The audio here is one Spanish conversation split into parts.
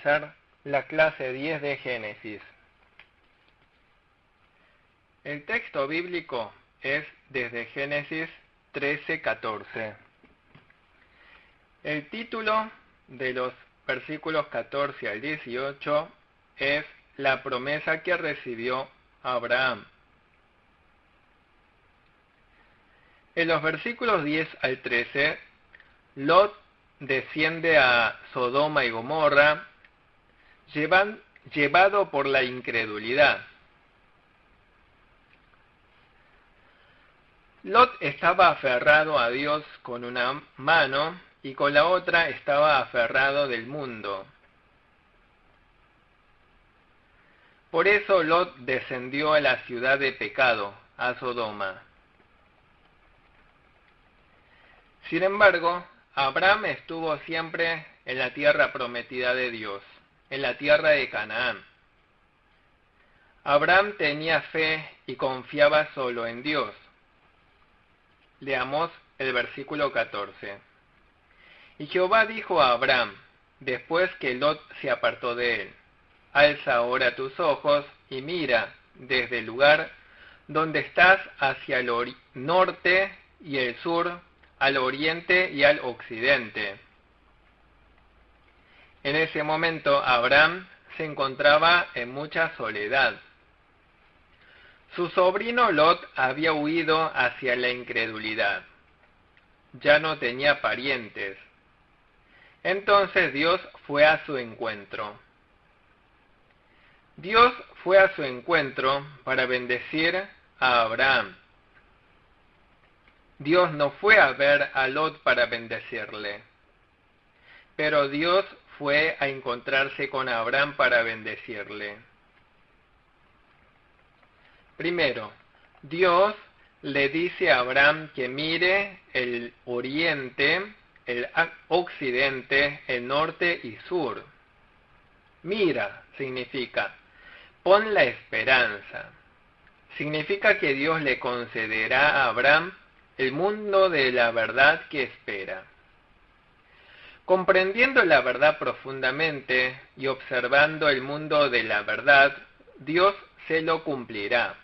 comenzar la clase 10 de Génesis. El texto bíblico es desde Génesis 13:14. El título de los versículos 14 al 18 es la promesa que recibió Abraham. En los versículos 10 al 13, Lot desciende a Sodoma y Gomorra, llevado por la incredulidad. Lot estaba aferrado a Dios con una mano y con la otra estaba aferrado del mundo. Por eso Lot descendió a la ciudad de pecado, a Sodoma. Sin embargo, Abraham estuvo siempre en la tierra prometida de Dios, en la tierra de Canaán. Abraham tenía fe y confiaba solo en Dios. Leamos el versículo 14. Y Jehová dijo a Abraham, después que Lot se apartó de él: alza ahora tus ojos y mira desde el lugar donde estás hacia el norte y el sur, al oriente y al occidente. En ese momento Abraham se encontraba en mucha soledad. Su sobrino Lot había huido hacia la incredulidad. Ya no tenía parientes. Entonces Dios fue a su encuentro. Dios fue a su encuentro para bendecir a Abraham. Dios no fue a ver a Lot para bendecirle, pero Dios fue a encontrarse con Abraham para bendecirle. Primero, Dios le dice a Abraham que mire el oriente, el occidente, el norte y sur. Mira significa, pon la esperanza. Significa que Dios le concederá a Abraham el mundo de la verdad que espera. Comprendiendo la verdad profundamente y observando el mundo de la verdad, Dios se lo cumplirá.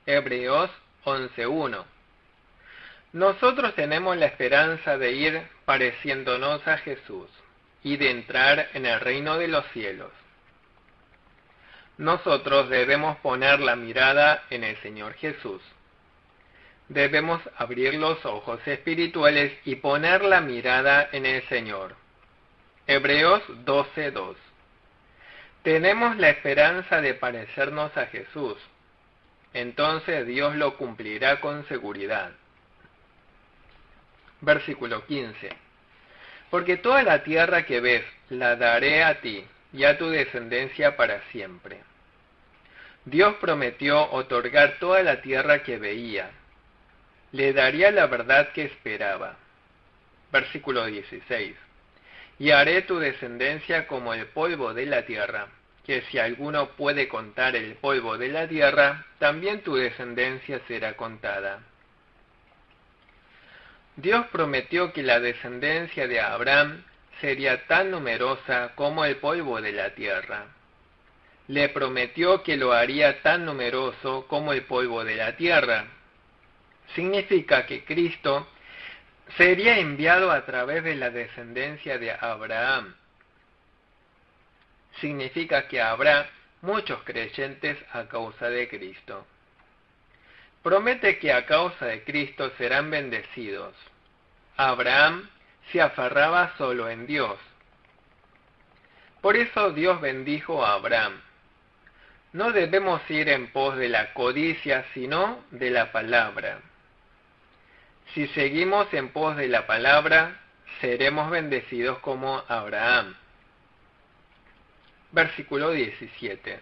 Hebreos 11:1. Nosotros tenemos la esperanza de ir pareciéndonos a Jesús y de entrar en el reino de los cielos. Nosotros debemos poner la mirada en el Señor Jesús. Debemos abrir los ojos espirituales y poner la mirada en el Señor. Hebreos 12:2. Tenemos la esperanza de parecernos a Jesús. Entonces Dios lo cumplirá con seguridad. Versículo 15. Porque toda la tierra que ves la daré a ti y a tu descendencia para siempre. Dios prometió otorgar toda la tierra que veía. Le daría la verdad que esperaba. Versículo 16. Y haré tu descendencia como el polvo de la tierra, que si alguno puede contar el polvo de la tierra, también tu descendencia será contada. Dios prometió que la descendencia de Abraham sería tan numerosa como el polvo de la tierra. Le prometió que lo haría tan numeroso como el polvo de la tierra. Significa que Cristo sería enviado a través de la descendencia de Abraham. Significa que habrá muchos creyentes a causa de Cristo. Promete que a causa de Cristo serán bendecidos. Abraham se aferraba solo en Dios. Por eso Dios bendijo a Abraham. No debemos ir en pos de la codicia, sino de la palabra. Si seguimos en pos de la palabra, seremos bendecidos como Abraham. Versículo 17.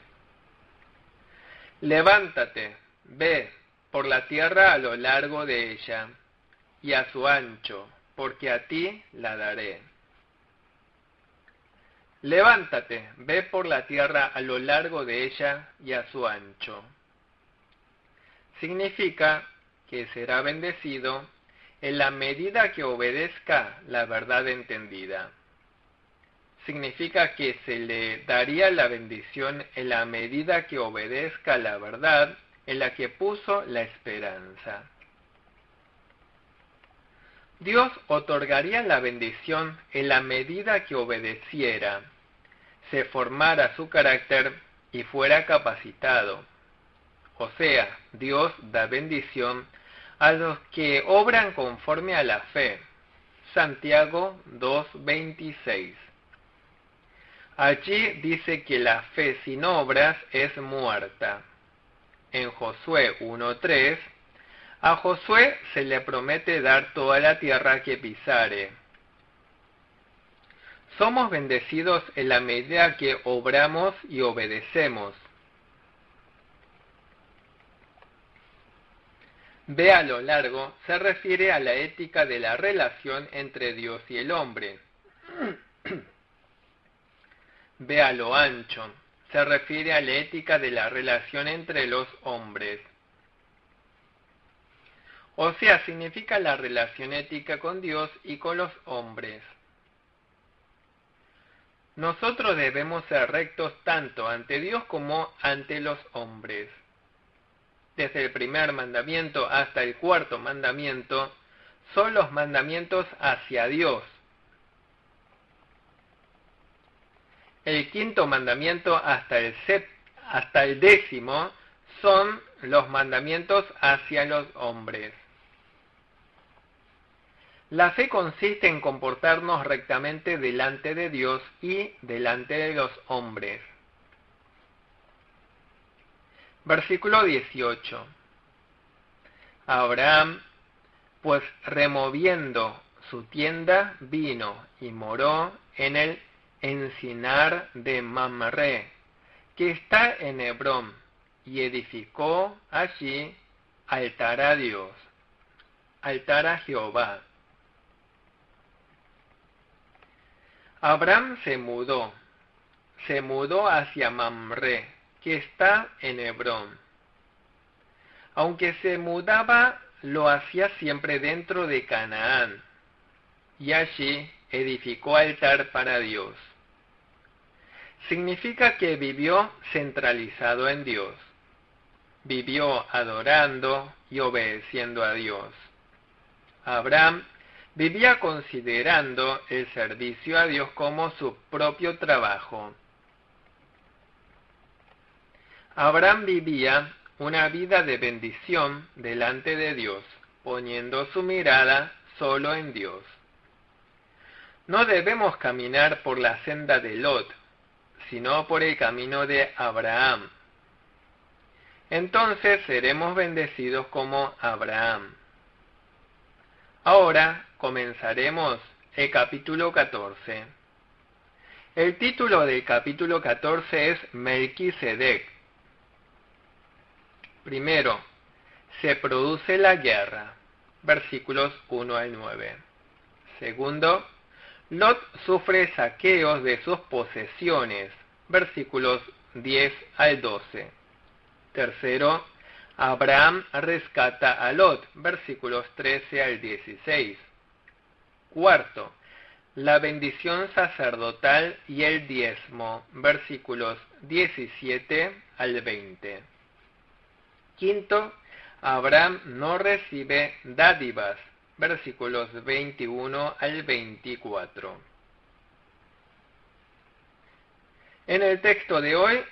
Levántate, ve por la tierra a lo largo de ella, y a su ancho, porque a ti la daré. Levántate, ve por la tierra a lo largo de ella y a su ancho. Significa que será bendecido en la medida que obedezca la verdad entendida. significa que se le daría la bendición en la medida que obedezca la verdad en la que puso la esperanza. Dios otorgaría la bendición en la medida que obedeciera, se formara su carácter y fuera capacitado. O sea, Dios da bendición a los que obran conforme a la fe. Santiago 2:26. Allí dice que la fe sin obras es muerta. En Josué 1:3, a Josué se le promete dar toda la tierra que pisare. Somos bendecidos en la medida que obramos y obedecemos. Ve a lo largo se refiere a la ética de la relación entre Dios y el hombre. Ve a lo ancho se refiere a la ética de la relación entre los hombres. O sea, significa la relación ética con Dios y con los hombres. Nosotros debemos ser rectos tanto ante Dios como ante los hombres. Desde el primer mandamiento hasta el cuarto mandamiento son los mandamientos hacia Dios. El quinto mandamiento hasta el 10º son los mandamientos hacia los hombres. La fe consiste en comportarnos rectamente delante de Dios y delante de los hombres. Versículo 18. Abraham, pues removiendo su tienda, vino y moró en el encinar de Mamre, que está en Hebrón, y edificó allí altar a Dios, altar a Jehová. Abraham se mudó hacia Mamre, que está en Hebrón. Aunque se mudaba, lo hacía siempre dentro de Canaán, y allí edificó altar para Dios. Significa que vivió centralizado en Dios. Vivió adorando y obedeciendo a Dios. Abraham vivía considerando el servicio a Dios como su propio trabajo. Abraham vivía una vida de bendición delante de Dios, poniendo su mirada solo en Dios. No debemos caminar por la senda de Lot, sino por el camino de Abraham. Entonces seremos bendecidos como Abraham. Ahora comenzaremos el capítulo 14. El título del capítulo 14 es Melquisedec. Primero, se produce la guerra, versículos 1 al 9. Segundo, Lot sufre saqueos de sus posesiones, versículos 10 al 12. Tercero, Abraham rescata a Lot, versículos 13 al 16. Cuarto, la bendición sacerdotal y el diezmo, versículos 17 al 20. Quinto, Abraham no recibe dádivas, versículos 21 al 24. En el texto de hoy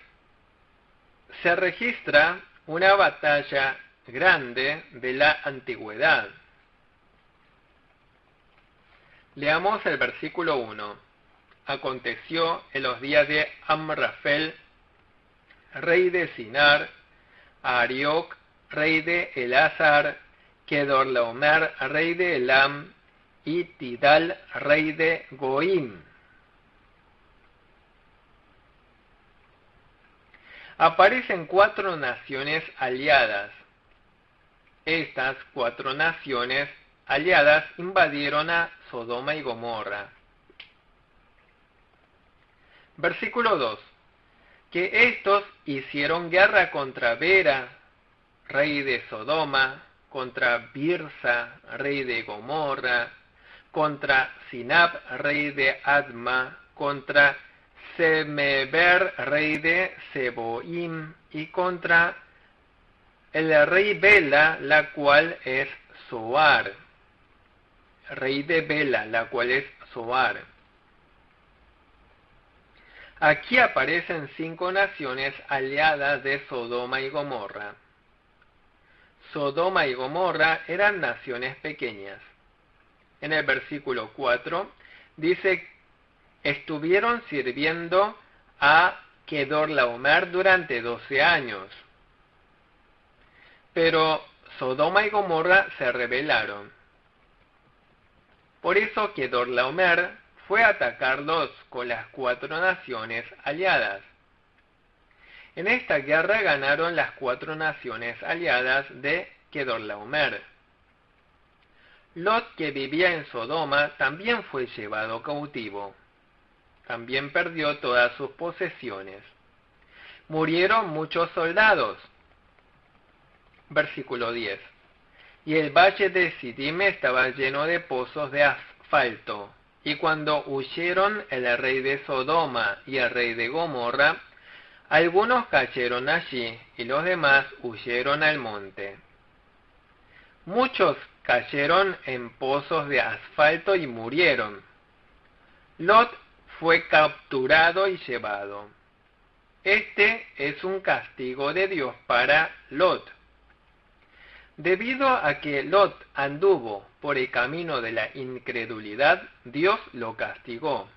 se registra una batalla grande de la antigüedad. Leamos el versículo 1. Aconteció en los días de Amrafel, rey de Sinar, a Arioc, rey de Elazar, Kedorlaomer, rey de Elam, y Tidal, rey de Goim. Aparecen 4 naciones aliadas. Estas 4 naciones aliadas invadieron a Sodoma y Gomorra. Versículo 2. Que estos hicieron guerra contra Bera, rey de Sodoma, contra Birsa, rey de Gomorra, contra Sinab, rey de Adma, contra Semeber, rey de Seboim, y contra el rey Bela, la cual es Zoar. Rey de Bela, la cual es Zoar. Aquí aparecen 5 naciones aliadas de Sodoma y Gomorra. Sodoma y Gomorra eran naciones pequeñas. En el versículo 4 dice: estuvieron sirviendo a Kedorlaomer durante 12 años. Pero Sodoma y Gomorra se rebelaron. Por eso Kedorlaomer fue a atacarlos con las 4 naciones aliadas. En esta guerra ganaron las 4 naciones aliadas de Kedorlaomer. Lot, que vivía en Sodoma, también fue llevado cautivo. También perdió todas sus posesiones. Murieron muchos soldados. Versículo 10. Y el valle de Sidim estaba lleno de pozos de asfalto. Y cuando huyeron el rey de Sodoma y el rey de Gomorra, algunos cayeron allí y los demás huyeron al monte. Muchos cayeron en pozos de asfalto y murieron. Lot fue capturado y llevado. Este es un castigo de Dios para Lot. Debido a que Lot anduvo por el camino de la incredulidad, Dios lo castigó.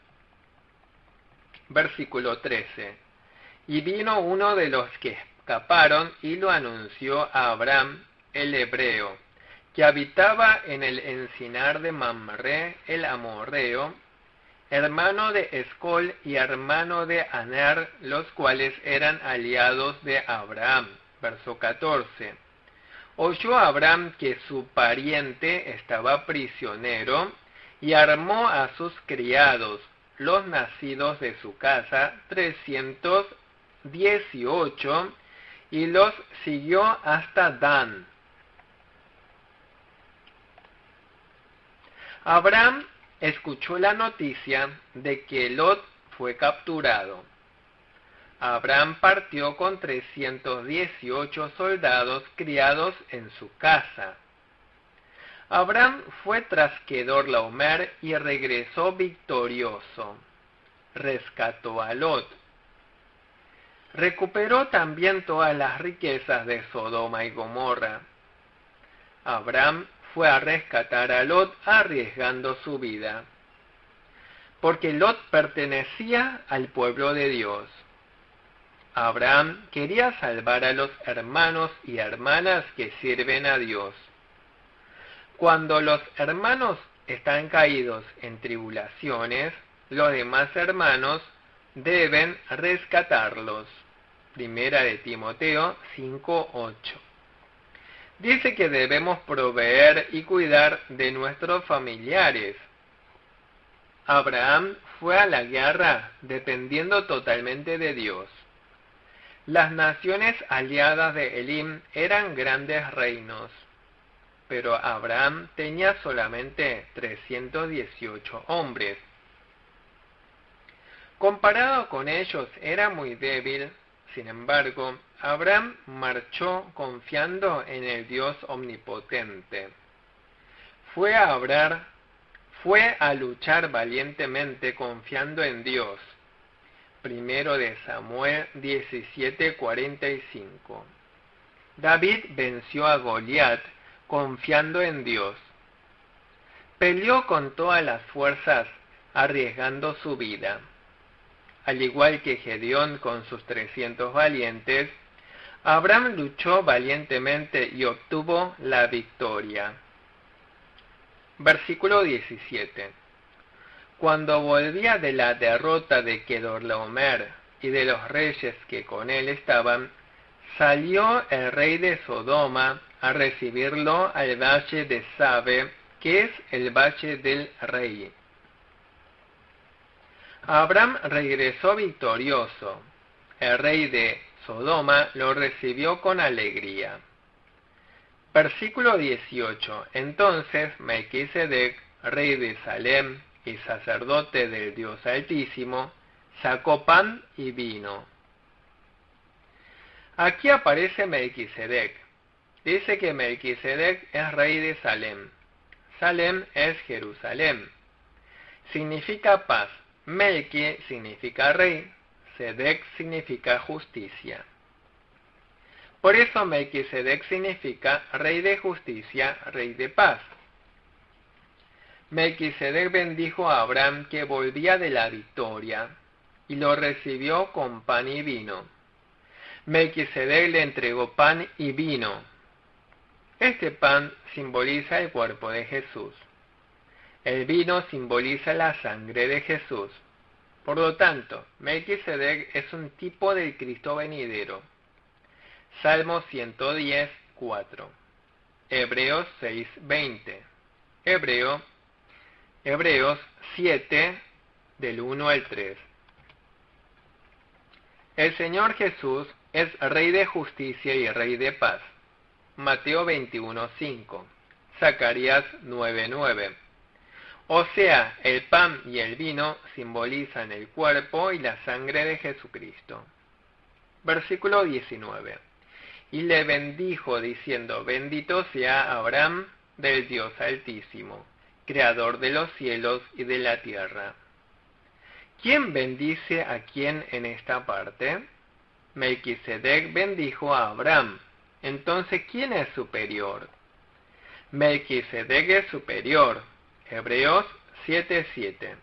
Versículo 13. Y vino uno de los que escaparon y lo anunció a Abraham, el hebreo, que habitaba en el encinar de Mamre, el amorreo, hermano de Escol y hermano de Aner, los cuales eran aliados de Abraham. Verso 14. Oyó Abraham que su pariente estaba prisionero, y armó a sus criados, los nacidos de su casa, 318, y los siguió hasta Dan. Abraham escuchó la noticia de que Lot fue capturado. Abraham partió con 318 soldados criados en su casa. Abraham fue tras Kedorlaomer y regresó victorioso. Rescató a Lot. Recuperó también todas las riquezas de Sodoma y Gomorra. Abraham fue a rescatar a Lot arriesgando su vida, porque Lot pertenecía al pueblo de Dios. Abraham quería salvar a los hermanos y hermanas que sirven a Dios. Cuando los hermanos están caídos en tribulaciones, los demás hermanos deben rescatarlos. Primera de Timoteo 5:8. Dice que debemos proveer y cuidar de nuestros familiares. Abraham fue a la guerra dependiendo totalmente de Dios. Las naciones aliadas de Elim eran grandes reinos, pero Abraham tenía solamente 318 hombres. Comparado con ellos era muy débil. Sin embargo, Abraham marchó confiando en el Dios omnipotente. Fue a luchar valientemente confiando en Dios. Primero de Samuel 17:45. David venció a Goliat confiando en Dios. Peleó con todas las fuerzas, arriesgando su vida. Al igual que Gedeón con sus 300 valientes, Abraham luchó valientemente y obtuvo la victoria. Versículo 17. Cuando volvía de la derrota de Kedorlaomer y de los reyes que con él estaban, salió el rey de Sodoma a recibirlo al valle de Sabe, que es el valle del rey. Abraham regresó victorioso. El rey de Sodoma lo recibió con alegría. Versículo 18. Entonces Melquisedec, rey de Salem, y sacerdote del Dios Altísimo, sacó pan y vino. Aquí aparece Melquisedec. Dice que Melquisedec es rey de Salem. Salem es Jerusalén. Significa paz. Melqui significa rey. Sedec significa justicia. Por eso Melquisedec significa rey de justicia, rey de paz. Melquisedec bendijo a Abraham, que volvía de la victoria, y lo recibió con pan y vino. Melquisedec le entregó pan y vino. Este pan simboliza el cuerpo de Jesús. El vino simboliza la sangre de Jesús. Por lo tanto, Melquisedec es un tipo del Cristo venidero. Salmo 110, 4. Hebreos 6, 20. Hebreos 7, del 1 al 3. El Señor Jesús es Rey de justicia y Rey de paz. Mateo 21, 5. Zacarías 9, 9. O sea, el pan y el vino simbolizan el cuerpo y la sangre de Jesucristo. Versículo 19. Y le bendijo diciendo: bendito sea Abraham del Dios Altísimo, creador de los cielos y de la tierra. ¿Quién bendice a quién en esta parte? Melquisedec bendijo a Abraham. Entonces, ¿quién es superior? Melquisedec es superior. Hebreos 7:7.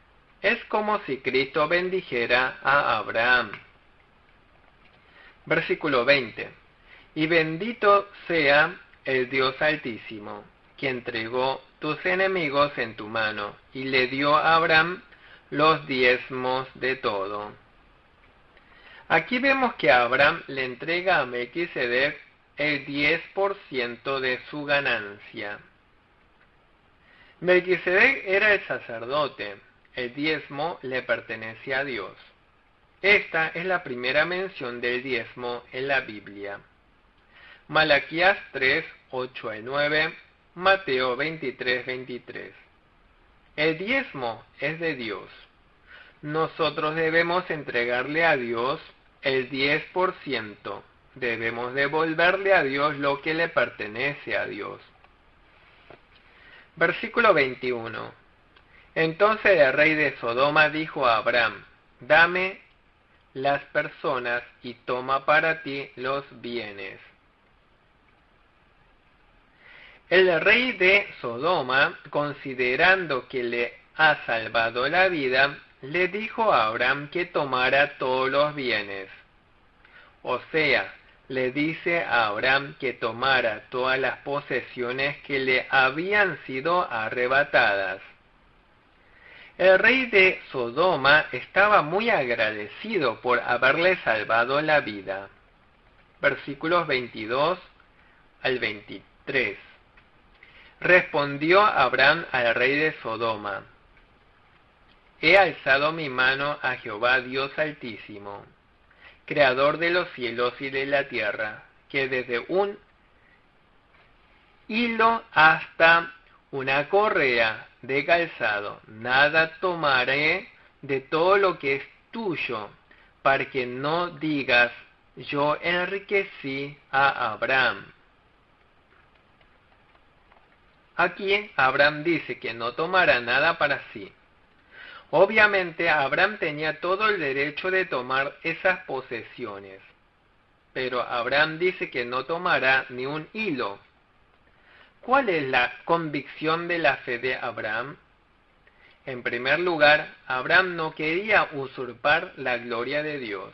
Es como si Cristo bendijera a Abraham. Versículo 20. Y bendito sea el Dios Altísimo, que entregó tus enemigos en tu mano, y le dio a Abraham los diezmos de todo. Aquí vemos que Abraham le entrega a Melquisedec el 10% de su ganancia. Melquisedec era el sacerdote, el diezmo le pertenece a Dios. Esta es la primera mención del diezmo en la Biblia. Malaquías 3, 8 al 9, Mateo 23, 23. El diezmo es de Dios. Nosotros debemos entregarle a Dios el 10%. Debemos devolverle a Dios lo que le pertenece a Dios. Versículo 21. Entonces el rey de Sodoma dijo a Abraham: dame las personas y toma para ti los bienes. El rey de Sodoma, considerando que le ha salvado la vida, le dijo a Abraham que tomara todos los bienes. O sea, le dice a Abraham que tomara todas las posesiones que le habían sido arrebatadas. El rey de Sodoma estaba muy agradecido por haberle salvado la vida. Versículos 22 al 23. Respondió Abraham al rey de Sodoma: he alzado mi mano a Jehová Dios Altísimo, creador de los cielos y de la tierra, que desde un hilo hasta una correa de calzado nada tomaré de todo lo que es tuyo, para que no digas: yo enriquecí a Abraham. Aquí Abraham dice que no tomará nada para sí. Obviamente Abraham tenía todo el derecho de tomar esas posesiones, pero Abraham dice que no tomará ni un hilo. ¿Cuál es la convicción de la fe de Abraham? En primer lugar, Abraham no quería usurpar la gloria de Dios.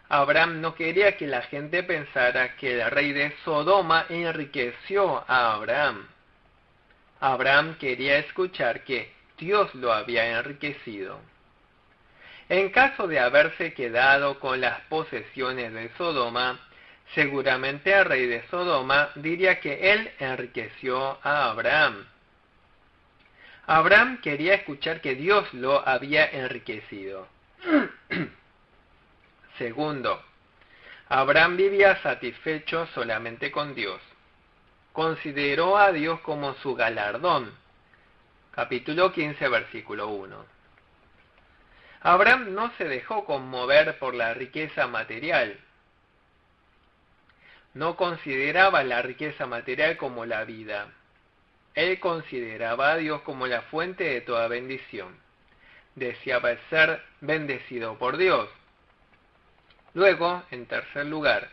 Abraham no quería que la gente pensara que el rey de Sodoma enriqueció a Abraham. Abraham quería escuchar que Dios lo había enriquecido. En caso de haberse quedado con las posesiones de Sodoma, seguramente el rey de Sodoma diría que él enriqueció a Abraham. Abraham quería escuchar que Dios lo había enriquecido. Segundo, Abraham vivía satisfecho solamente con Dios. Consideró a Dios como su galardón. capítulo 15, versículo 1. Abraham no se dejó conmover por la riqueza material. No consideraba la riqueza material como la vida. Él consideraba a Dios como la fuente de toda bendición. Deseaba ser bendecido por Dios. Luego, en tercer lugar,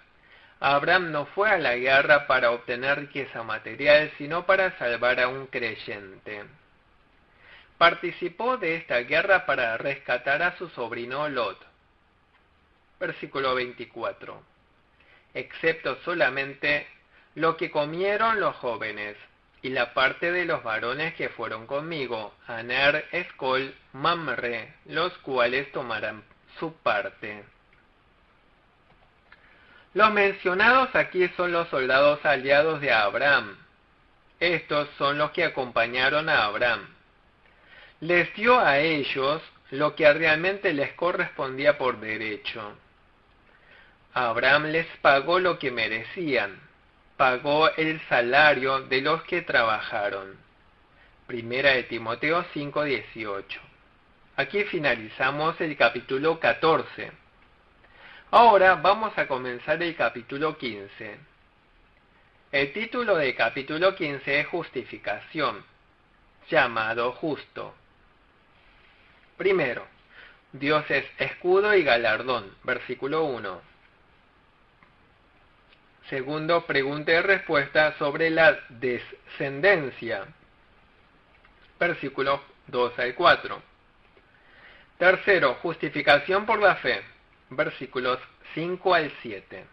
Abraham no fue a la guerra para obtener riqueza material, sino para salvar a un creyente. Participó de esta guerra para rescatar a su sobrino Lot. Versículo 24. Excepto solamente lo que comieron los jóvenes, y la parte de los varones que fueron conmigo, Aner, Escol, Mamre, los cuales tomarán su parte. Los mencionados aquí son los soldados aliados de Abraham. Estos son los que acompañaron a Abraham. Les dio a ellos lo que realmente les correspondía por derecho. Abraham les pagó lo que merecían. Pagó el salario de los que trabajaron. Primera de Timoteo 5:18. Aquí finalizamos el capítulo 14. Ahora vamos a comenzar el capítulo 15. El título del capítulo 15 es Justificación, llamado justo. Primero, Dios es escudo y galardón, versículo 1. Segundo, pregunta y respuesta sobre la descendencia, versículos 2 al 4. Tercero, justificación por la fe, versículos 5 al 7.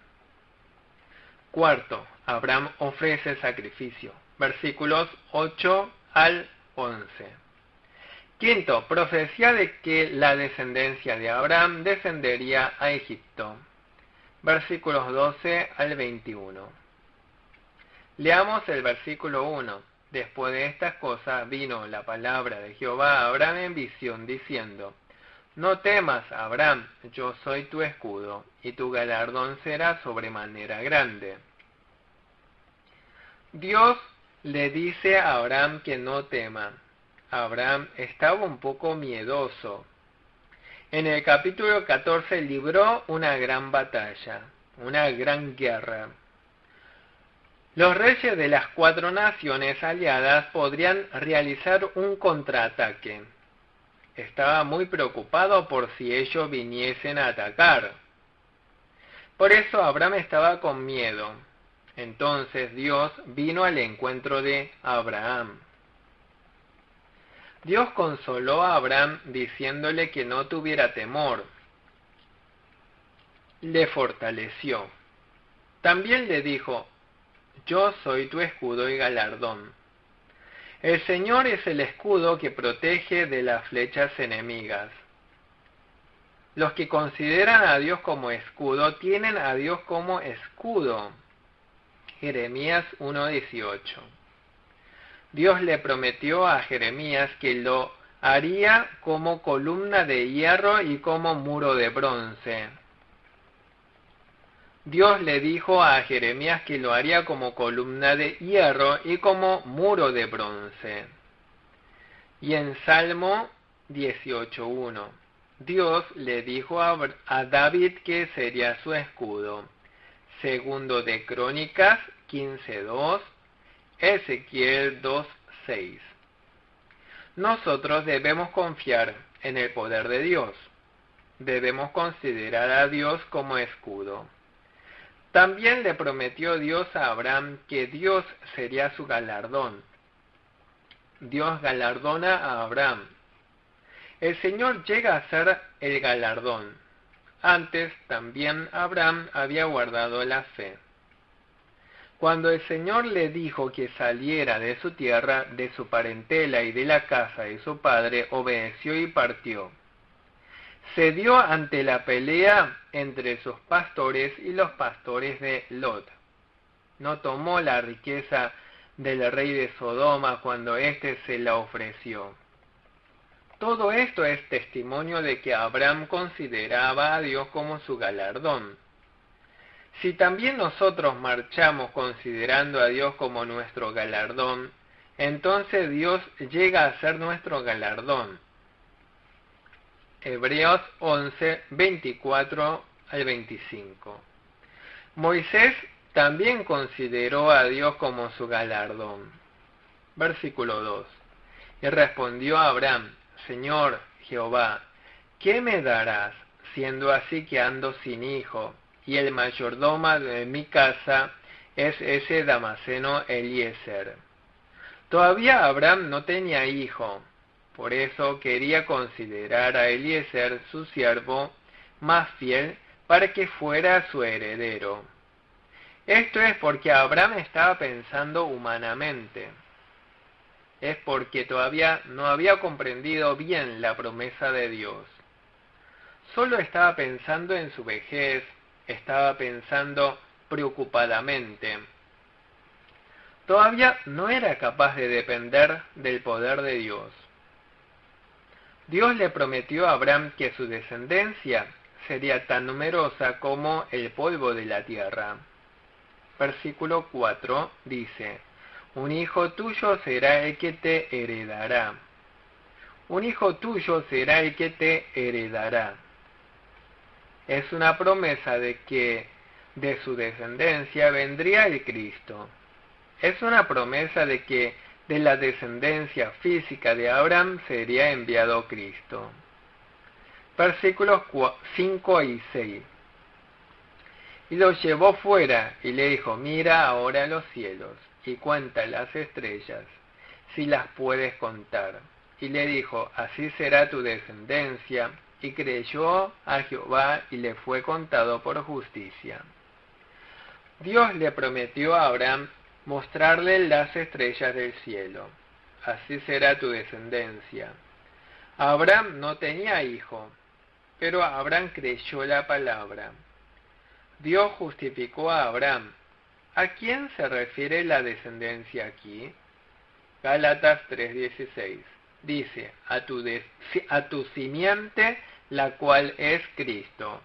Cuarto, Abraham ofrece sacrificio, versículos 8 al 11. Quinto, profecía de que la descendencia de Abraham descendería a Egipto, versículos 12 al 21. Leamos el versículo 1. Después de estas cosas vino la palabra de Jehová a Abraham en visión, diciendo: No temas, Abraham, yo soy tu escudo, y tu galardón será sobremanera grande. Dios le dice a Abraham que no tema. Abraham estaba un poco miedoso. En el capítulo 14 libró una gran batalla, una gran guerra. Los reyes de las 4 naciones aliadas podrían realizar un contraataque. Estaba muy preocupado por si ellos viniesen a atacar. Por eso Abraham estaba con miedo. Entonces Dios vino al encuentro de Abraham. Dios consoló a Abraham diciéndole que no tuviera temor. Le fortaleció. También le dijo: Yo soy tu escudo y galardón. El Señor es el escudo que protege de las flechas enemigas. Los que consideran a Dios como escudo tienen a Dios como escudo. Jeremías 1:18. Dios le prometió a Jeremías que lo haría como columna de hierro y como muro de bronce. Dios le dijo a Jeremías que lo haría como columna de hierro y como muro de bronce. Y en Salmo 18:1, Dios le dijo a David que sería su escudo. Segundo de Crónicas 15:2, Ezequiel 2:6. Nosotros debemos confiar en el poder de Dios. Debemos considerar a Dios como escudo. También le prometió Dios a Abraham que Dios sería su galardón. Dios galardona a Abraham. El Señor llega a ser el galardón. Antes también Abraham había guardado la fe. Cuando el Señor le dijo que saliera de su tierra, de su parentela y de la casa de su padre, obedeció y partió. Cedió ante la pelea entre sus pastores y los pastores de Lot. No tomó la riqueza del rey de Sodoma cuando éste se la ofreció. Todo esto es testimonio de que Abraham consideraba a Dios como su galardón. Si también nosotros marchamos considerando a Dios como nuestro galardón, entonces Dios llega a ser nuestro galardón. Hebreos 11, 24 al 25. Moisés también consideró a Dios como su galardón. Versículo 2. Y respondió a Abraham: Señor Jehová, ¿qué me darás, siendo así que ando sin hijo, y el mayordomo de mi casa es ese Damaseno Eliezer? Todavía Abraham no tenía hijo, por eso quería considerar a Eliezer su siervo más fiel para que fuera su heredero. Esto es porque Abraham estaba pensando humanamente. Es porque todavía no había comprendido bien la promesa de Dios. Solo estaba pensando en su vejez, estaba pensando preocupadamente. Todavía no era capaz de depender del poder de Dios. Dios le prometió a Abraham que su descendencia sería tan numerosa como el polvo de la tierra. Versículo 4 dice: un hijo tuyo será el que te heredará. Un hijo tuyo será el que te heredará. Es una promesa de que de su descendencia vendría el Cristo. Es una promesa de que de la descendencia física de Abraham sería enviado Cristo. Versículos 5 y 6. Y lo llevó fuera y le dijo: mira ahora los cielos y cuenta las estrellas, si las puedes contar. Y le dijo: así será tu descendencia. Y creyó a Jehová y le fue contado por justicia. Dios le prometió a Abraham mostrarle las estrellas del cielo. Así será tu descendencia. Abraham no tenía hijo, pero Abraham creyó la palabra. Dios justificó a Abraham. ¿A quién se refiere la descendencia aquí? Gálatas 3:16. Dice: a tu simiente, la cual es Cristo.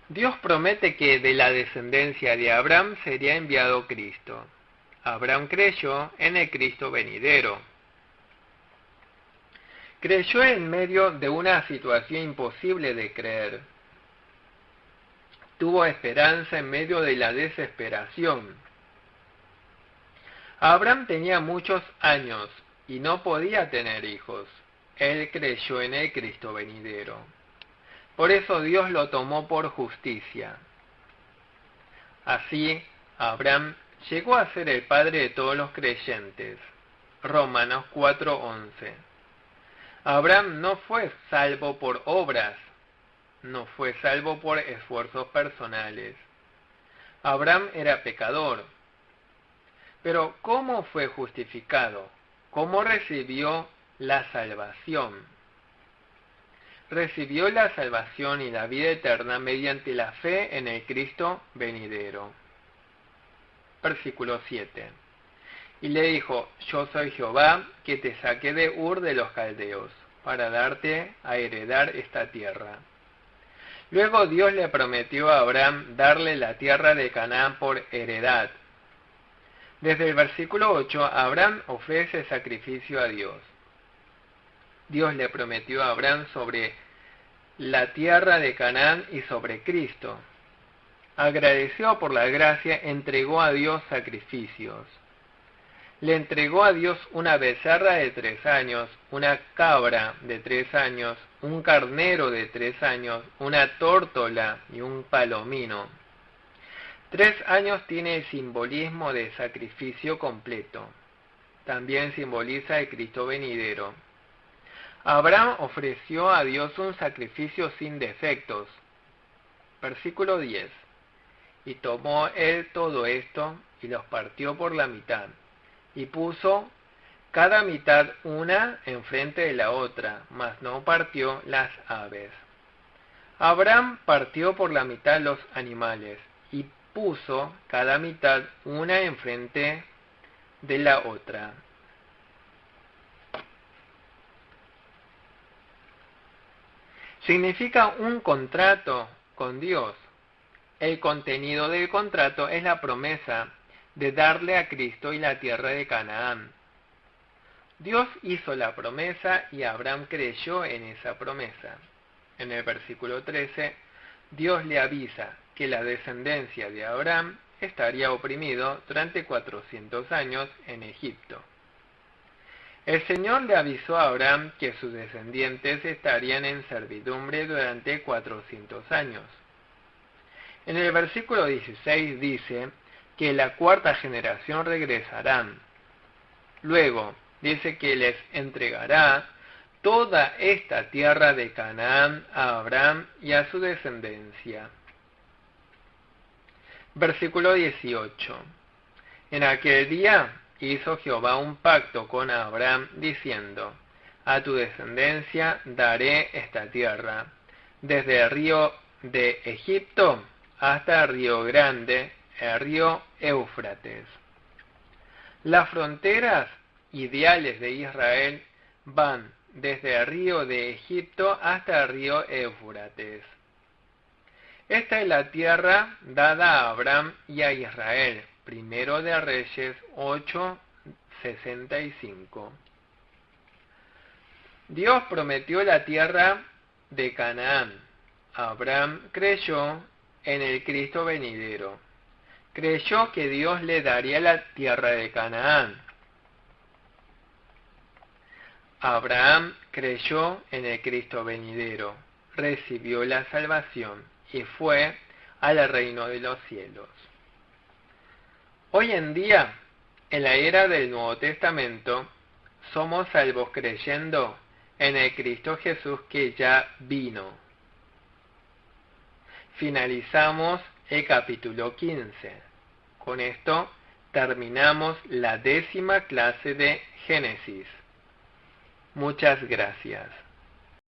Dios promete que de la descendencia de Abraham sería enviado Cristo. Abraham creyó en el Cristo venidero. Creyó en medio de una situación imposible de creer. Tuvo esperanza en medio de la desesperación. Abraham tenía muchos años y no podía tener hijos. Él creyó en el Cristo venidero. Por eso Dios lo tomó por justicia. Así, Abraham llegó a ser el padre de todos los creyentes. Romanos 4:11. Abraham no fue salvo por obras, no fue salvo por esfuerzos personales. Abraham era pecador. Pero ¿cómo fue justificado? ¿Cómo recibió la salvación? Recibió la salvación y la vida eterna mediante la fe en el Cristo venidero. Versículo 7. Y le dijo: yo soy Jehová, que te saqué de Ur de los Caldeos, para darte a heredar esta tierra. Luego Dios le prometió a Abraham darle la tierra de Canaán por heredad. Desde el versículo 8, Abraham ofrece sacrificio a Dios. Dios le prometió a Abraham sobre la tierra de Canaán y sobre Cristo. Agradecido por la gracia, entregó a Dios sacrificios. Le entregó a Dios una becerra de 3 años, una cabra de 3 años, un carnero de 3 años, una tórtola y un palomino. 3 años tiene el simbolismo de sacrificio completo. También simboliza el Cristo venidero. Abraham ofreció a Dios un sacrificio sin defectos. Versículo 10. Y tomó él todo esto y los partió por la mitad, y puso cada mitad una enfrente de la otra, mas no partió las aves. Abraham partió por la mitad los animales, y puso cada mitad una enfrente de la otra. Significa un contrato con Dios. El contenido del contrato es la promesa de darle a Cristo y la tierra de Canaán. Dios hizo la promesa y Abraham creyó en esa promesa. En el versículo 13, Dios le avisa que la descendencia de Abraham estaría oprimido durante 400 años en Egipto. El Señor le avisó a Abraham que sus descendientes estarían en servidumbre durante 400 años. En el versículo 16 dice que la cuarta generación regresarán. Luego dice que les entregará toda esta tierra de Canaán a Abraham y a su descendencia. Versículo 18. En aquel día hizo Jehová un pacto con Abraham, diciendo: a tu descendencia daré esta tierra, desde el río de Egipto hasta el río grande, el río Éufrates. Las fronteras ideales de Israel van desde el río de Egipto hasta el río Éufrates. Esta es la tierra dada a Abraham y a Israel. Primero de Reyes 8:65. Dios prometió la tierra de Canaán. Abraham creyó en el Cristo venidero. Creyó que Dios le daría la tierra de Canaán. Abraham creyó en el Cristo venidero, recibió la salvación y fue al reino de los cielos. Hoy en día, en la era del Nuevo Testamento, somos salvos creyendo en el Cristo Jesús que ya vino. Finalizamos el capítulo 15. Con esto terminamos la 10ª clase de Génesis. Muchas gracias.